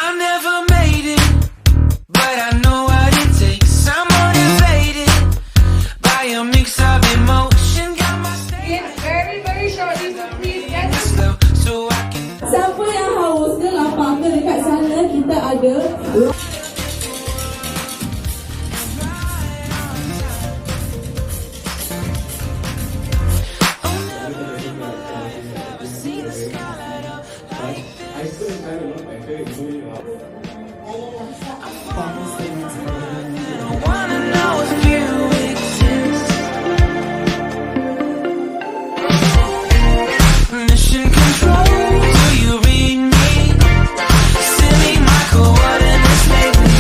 I never made it, but I know what it takes. I'm motivated by a mix of emotion. Got my It's very shortly, so please get slow so I can. Siapa yang haus ke lapar ke dekat sana, kita ada Wanna know if you exist. Mission control, do you read me? Send me my coordinates lately.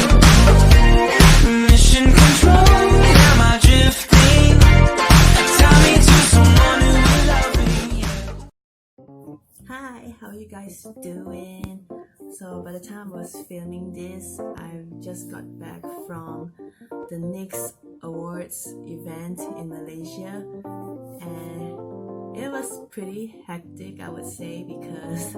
Mission control, am I drifting? Tell me to someone who will love me. Hi, how you guys doing? So by the time I was filming this, I just got back from the next awards event in Malaysia, and it was pretty hectic, I would say, because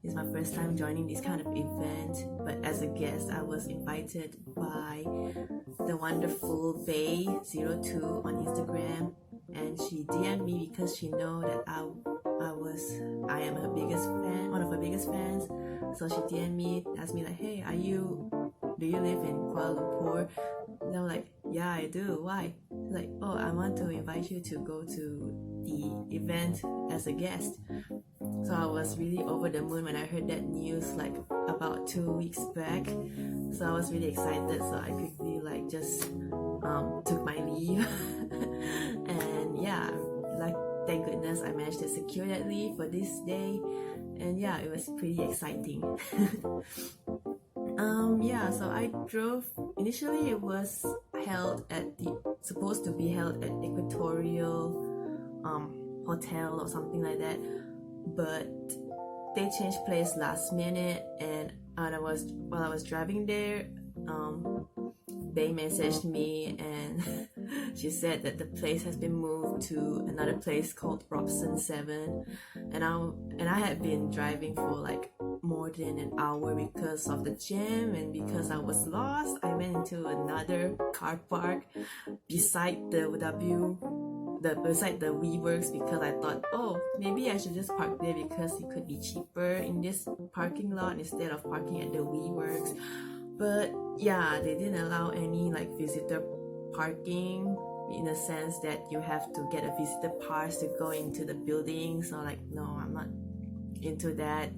it's my first time joining this kind of event. But as a guest, I was invited by the wonderful Bay02 on Instagram, and she DM'd me because she know that I am her biggest fan, one of her biggest fans. So she DM'd me, asked me like, hey, do you live in Kuala Lumpur? And I'm like, yeah, I do. Why? She's like, oh, I want to invite you to go to the event as a guest. So I was really over the moon when I heard that news like about 2 weeks back. So I was really excited. So I quickly like just took my leave. And yeah, like thank goodness I managed to secure that leave for this day. And yeah, it was pretty exciting. Yeah, so I drove. Initially, it was supposed to be held at Equatorial Hotel or something like that, but they changed place last minute. And while I was driving there, they messaged me and she said that the place has been moved to another place called Robson 7, and I had been driving for like more than an hour because of the jam, and because I was lost, I went into another car park beside the WeWorks, because I thought, oh, maybe I should just park there because it could be cheaper in this parking lot instead of parking at the WeWorks. But yeah, they didn't allow any like visitor parking, in a sense that you have to get a visitor pass to go into the building. So like, no, I'm not into that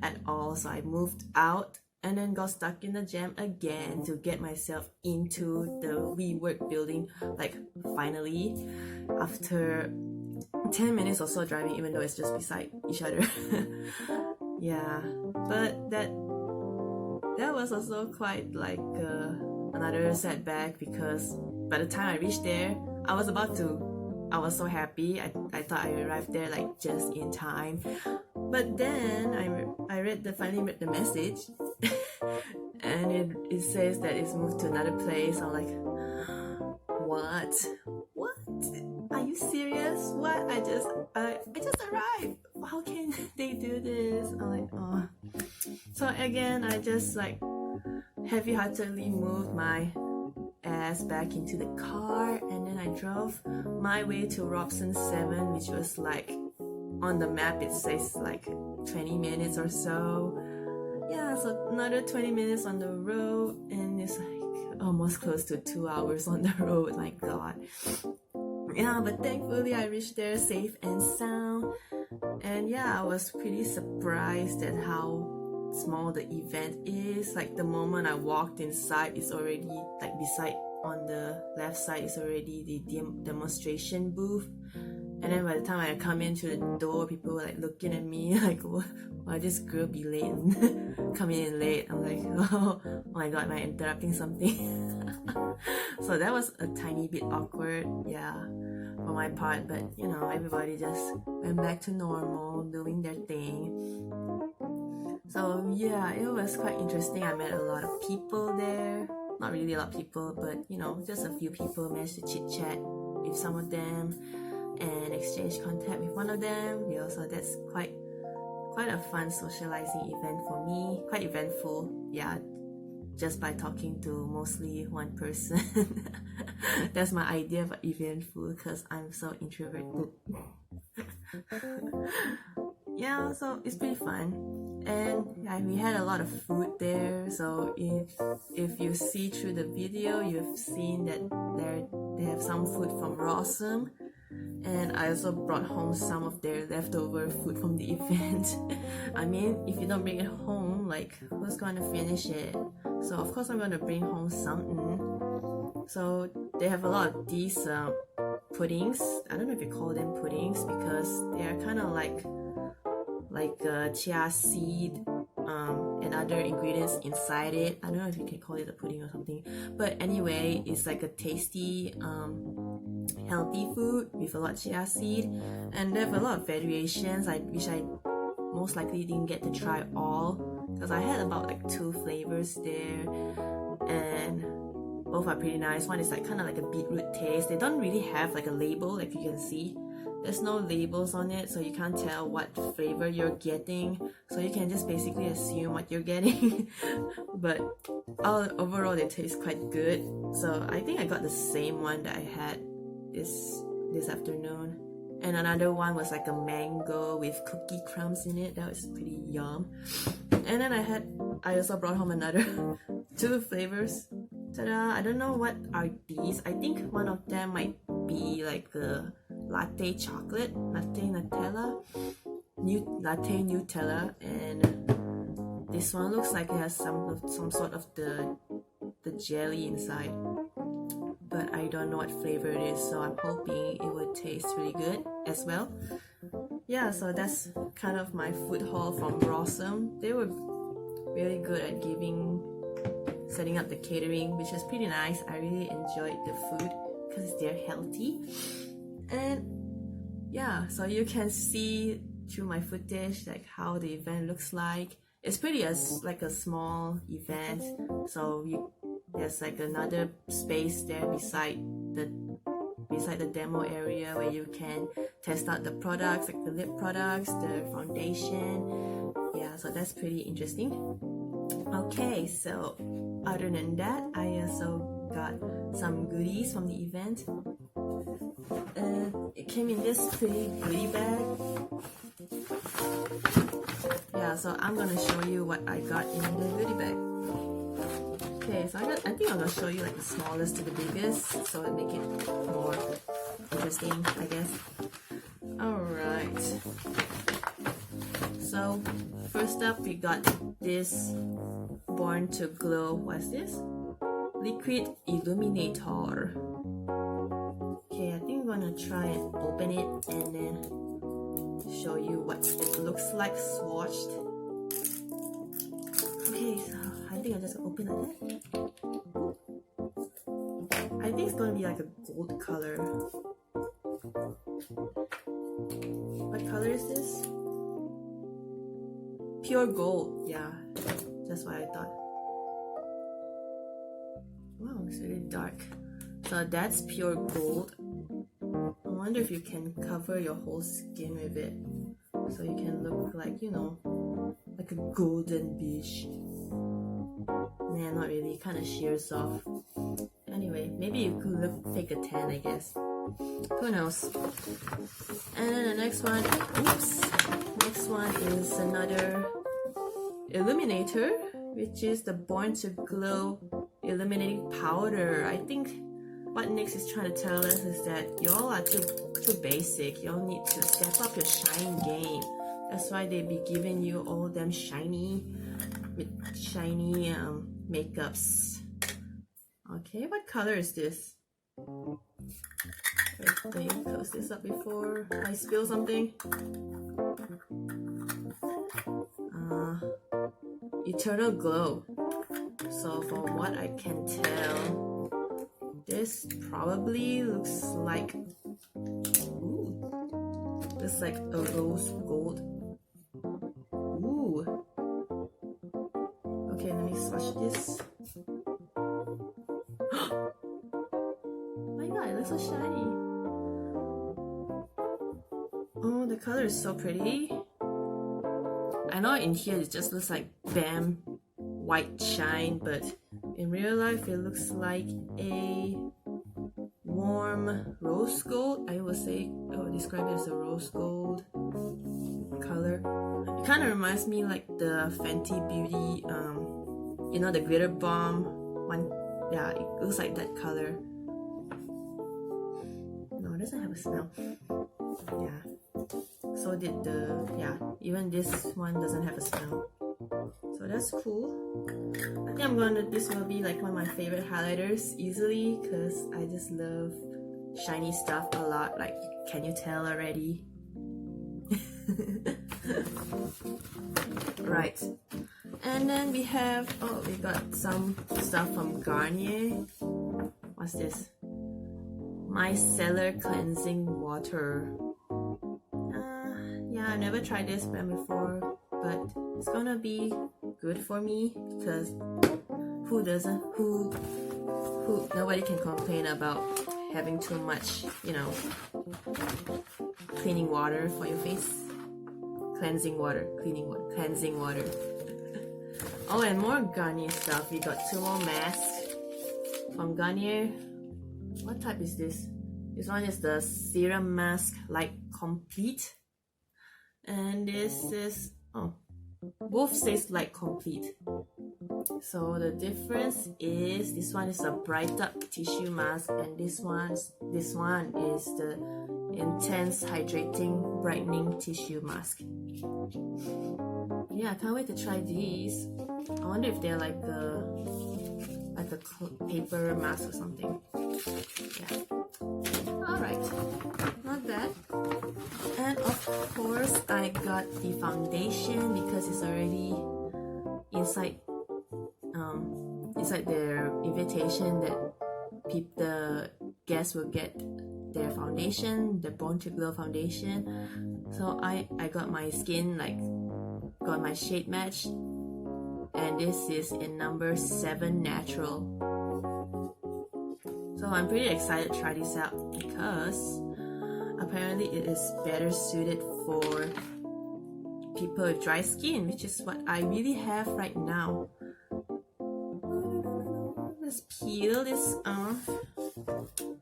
at all. So I moved out and then got stuck in the jam again to get myself into the WeWork building, like finally, after 10 minutes or so driving, even though it's just beside each other. Yeah, but that was also quite like another setback, because by the time I reached there, I was so happy. I thought I arrived there like just in time. But then I finally read the message and it says that it's moved to another place. I'm like, what? Are you serious? What? I just arrived. How can they do this? I'm like, oh. So again, I just like heavy-heartedly moved my ass back into the car, and then I drove my way to Robson 7, which was like, on the map it says like 20 minutes or so. Yeah, so another 20 minutes on the road, and it's like almost close to 2 hours on the road. My god. Yeah, but thankfully I reached there safe and sound. And yeah, I was pretty surprised at how small the event is. Like the moment I walked inside, it's already like beside, on the left side is already the demonstration booth. And then by the time I come into the door, people were like looking at me like, why this girl be late and coming in late? I'm like, oh my god, am I interrupting something? So that was a tiny bit awkward, yeah, for my part. But you know, everybody just went back to normal, doing their thing. So yeah, it was quite interesting. I met a lot of people there. Not really a lot of people, but you know, just a few people. Managed to chit chat with some of them and exchange contact with one of them. Yeah, so that's quite quite a fun socializing event for me. Quite eventful, yeah. Just by talking to mostly one person. That's my idea of eventful because I'm so introverted. Yeah, so it's pretty fun, and yeah, we had a lot of food there. So if you see through the video, you've seen that they have some food from Rossum, and I also brought home some of their leftover food from the event. I mean, if you don't bring it home, like who's gonna finish it? So of course I'm gonna bring home something. So they have a lot of these puddings. I don't know if you call them puddings because they are kind of like chia seed and other ingredients inside it. I don't know if you can call it a pudding or something, but anyway, it's like a tasty healthy food with a lot of chia seed, and they have a lot of variations. I wish I most likely didn't get to try all because I had about like 2 flavors there, and both are pretty nice. One is like kind of like a beetroot taste. They don't really have like a label, like you can see. There's no labels on it, so you can't tell what flavor you're getting. So you can just basically assume what you're getting. But overall, they taste quite good. So I think I got the same one that I had this afternoon. And another one was like a mango with cookie crumbs in it. That was pretty yum. And then I also brought home another 2 flavors. Ta-da! I don't know what are these. I think one of them might be like the latte chocolate, latte Nutella, latte Nutella, and this one looks like it has some sort of the jelly inside, but I don't know what flavor it is, so I'm hoping it would taste really good as well. Yeah, so that's kind of my food haul from Rossum. They were really good at setting up the catering, which is pretty nice. I really enjoyed the food because they're healthy. And yeah, so you can see through my footage like how the event looks like. It's pretty like a small event, so there's like another space there beside the demo area where you can test out the products, like the lip products, the foundation. Yeah, so that's pretty interesting. Okay, so other than that, I also got some goodies from the event. It came in this pretty goodie bag. Yeah, so I'm gonna show you what I got in the goodie bag. Okay, so I think I'm gonna show you like the smallest to the biggest, so it make it more interesting, I guess. Alright. So first up, we got this Born to Glow. What's this? Liquid Illuminator. Okay, I think I'm gonna try and open it and then show you what it looks like swatched. Okay, so I think I'll just open it. I think it's gonna be like a gold color. What color is this? Pure gold, yeah. That's what I thought. Wow, it's really dark. So that's pure gold. I wonder if you can cover your whole skin with it, so you can look like, you know, like a golden beach. Nah, not really, kind of shears off. Anyway, maybe you could look fake a tan, I guess. Who knows? And then the next one, next one is another illuminator, which is the Born to Glow illuminating powder. I think what NYX is trying to tell us is that y'all are too basic. Y'all need to step up your shine game. That's why they be giving you all them shiny makeups. Okay, what color is this? Let me close this up before I spill something. Eternal Glow. So from what I can tell, this probably looks like looks like a rose gold. Ooh. Okay, let me swatch this. My god, it looks so shiny. Oh, the color is so pretty. I know in here it just looks like bam white shine, but in real life it looks like a warm rose gold. I would describe it as a rose gold color. It kind of reminds me like the Fenty Beauty, you know, the glitter bomb one. Yeah, it looks like that color. No, it doesn't have a smell. Yeah. So did even this one doesn't have a smell. So that's cool. I think this will be like one of my favorite highlighters easily, because I just love shiny stuff a lot. Like, can you tell already? Right. And then we got some stuff from Garnier. What's this? Micellar Cleansing Water. Yeah, I've never tried this brand before, but it's gonna be good for me, because nobody can complain about having too much, you know, cleaning water for your face. Cleansing water. Oh, and more Garnier stuff. We got 2 more masks from Garnier. What type is this? This one is the Serum Mask Light Complete. And this is, both says Light Complete. So the difference is this one is a bright up tissue mask, and this one is the Intense Hydrating Brightening Tissue Mask. Yeah, I can't wait to try these. I wonder if they're like a paper mask or something. Yeah. Alright, not bad. And of course, I got the foundation because it's already inside their invitation that the guests will get their foundation, the Born to Glow foundation. So I got my skin, got my shade match, and this is in number 7 natural. So I'm pretty excited to try this out, because apparently it is better suited for people with dry skin, which is what I really have right now. Let's peel this off,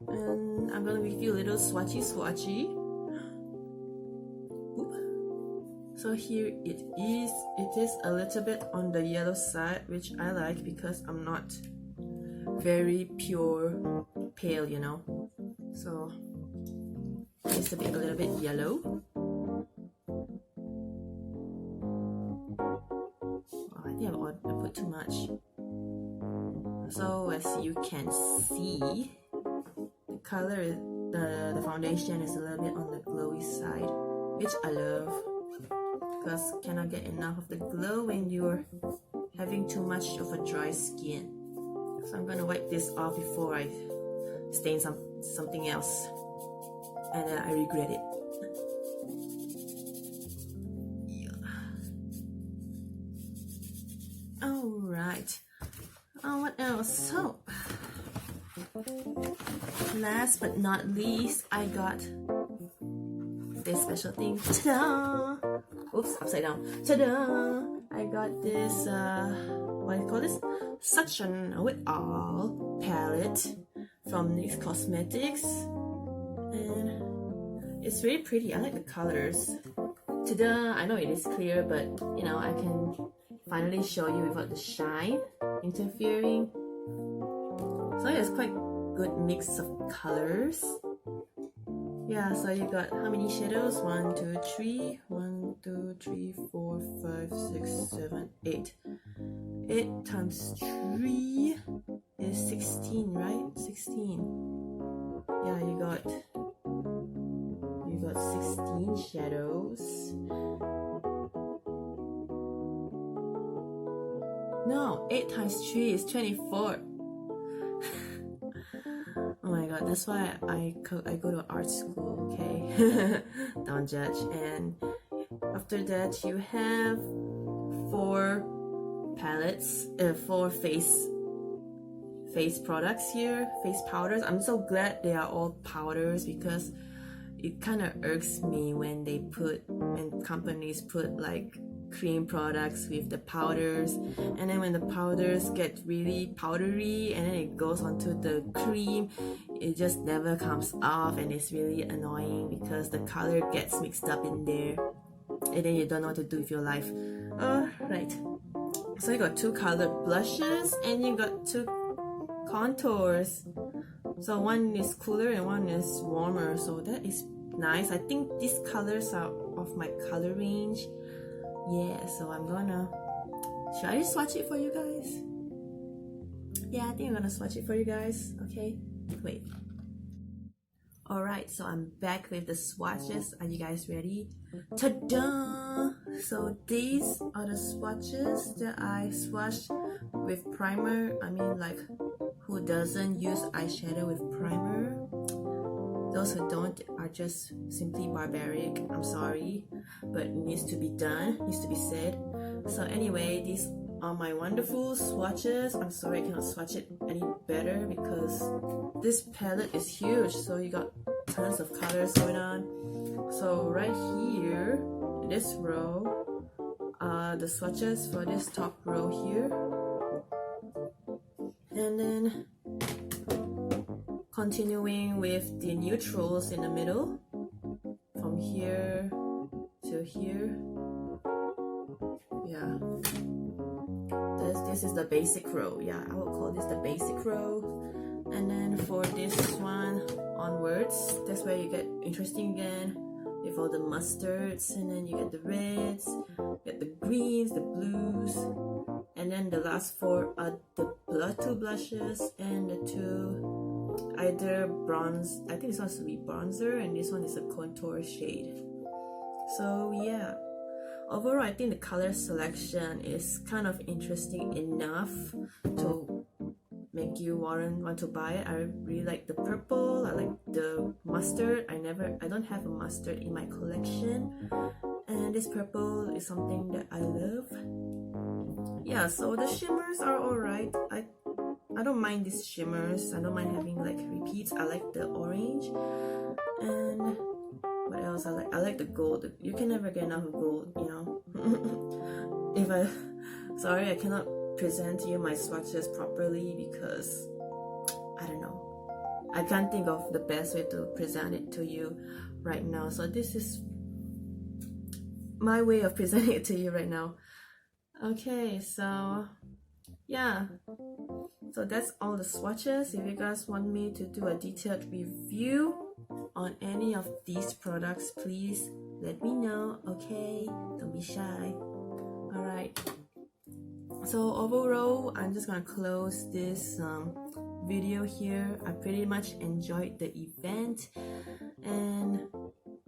and I'm gonna give you a little swatchy. So here it is. It is a little bit on the yellow side, which I like because I'm not very pure pale, you know. So it's a little bit yellow. Oh, I think I put too much. So as you can see, the color, the foundation is a little bit on the glowy side, which I love, because cannot get enough of the glow when you're having too much of a dry skin. So I'm gonna wipe this off before I stain something else, and then I regret it. Alright. What else? So, last but not least, I got this special thing. Ta-da! Oops, upside down. Ta-da! I got this, what do you call this? Suction with All palette from NYX Cosmetics. And it's really pretty. I like the colors. Ta-da! I know it is clear, but you know, I can finally show you without the shine interfering. So it's quite good mix of colors. Yeah, so you got how many shadows? 1, 2, 3, 1, 2, 3, 4, 5, 6, 7, 8. 8 times 3 is 16, right? 16. Yeah, you got 16 shadows. No, 8 times 3 is 24. Oh my god, that's why I go to art school, okay? Don't judge. And after that, you have 4 palettes, 4 face products here, face powders. I'm so glad they are all powders, because it kind of irks me when companies put like cream products with the powders, and then when the powders get really powdery and then it goes onto the cream, it just never comes off, and it's really annoying because the color gets mixed up in there and then you don't know what to do with your life. Right, so you got two colored blushes and you got two contours. So one is cooler and one is warmer, so that is nice. I think these colors are of my color range. Yeah, so I'm gonna... Should I swatch it for you guys? Yeah, I think I'm gonna swatch it for you guys. Okay, wait. Alright, so I'm back with the swatches. Are you guys ready? Ta-da! So these are the swatches that I swatched with primer. I mean, like, who doesn't use eyeshadow with primer? Those who don't are just simply barbaric. I'm sorry, but it needs to be done, needs to be said. So anyway, these are my wonderful swatches. I'm sorry I cannot swatch it any better because this palette is huge, so you got tons of colors going on. So right here, this row, the swatches for this top row here, and then continuing with the neutrals in the middle, from here to here. Yeah, this is the basic row. Yeah, I would call this the basic row. And then for this one onwards, that's where you get interesting again with all the mustards, and then you get the reds, you get the greens, the blues, and then the last four are the two blushes and the two either bronze. I think this one should be bronzer and this one is a contour shade. So yeah, overall I think the color selection is kind of interesting enough to make you want to buy it. I really like the purple, I like the mustard. I don't have a mustard in my collection, and this purple is something that I love. Yeah, so the shimmers are alright. I don't mind these shimmers. I don't mind having like repeats. I like the orange. And what else I like? I like the gold. You can never get enough of gold, you know. Sorry, I cannot present to you my swatches properly because I don't know. I can't think of the best way to present it to you right now. So this is my way of presenting it to you right now. Okay, so yeah, so that's all the swatches. If you guys want me to do a detailed review on any of these products, please let me know. Okay, don't be shy. All right, so overall I'm just gonna close this video here. I pretty much enjoyed the event, and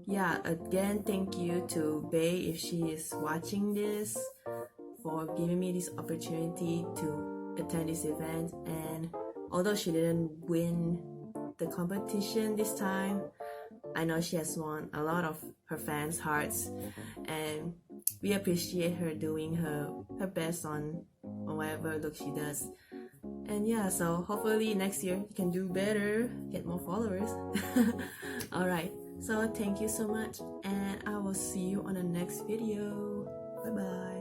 yeah, again thank you to Bae if she is watching this, for giving me this opportunity to attend this event. And although she didn't win the competition this time, I know she has won a lot of her fans' hearts, and we appreciate her doing her best on whatever look she does. And yeah, so hopefully next year you can do better, get more followers. Alright, so thank you so much, and I will see you on the next video. Bye bye.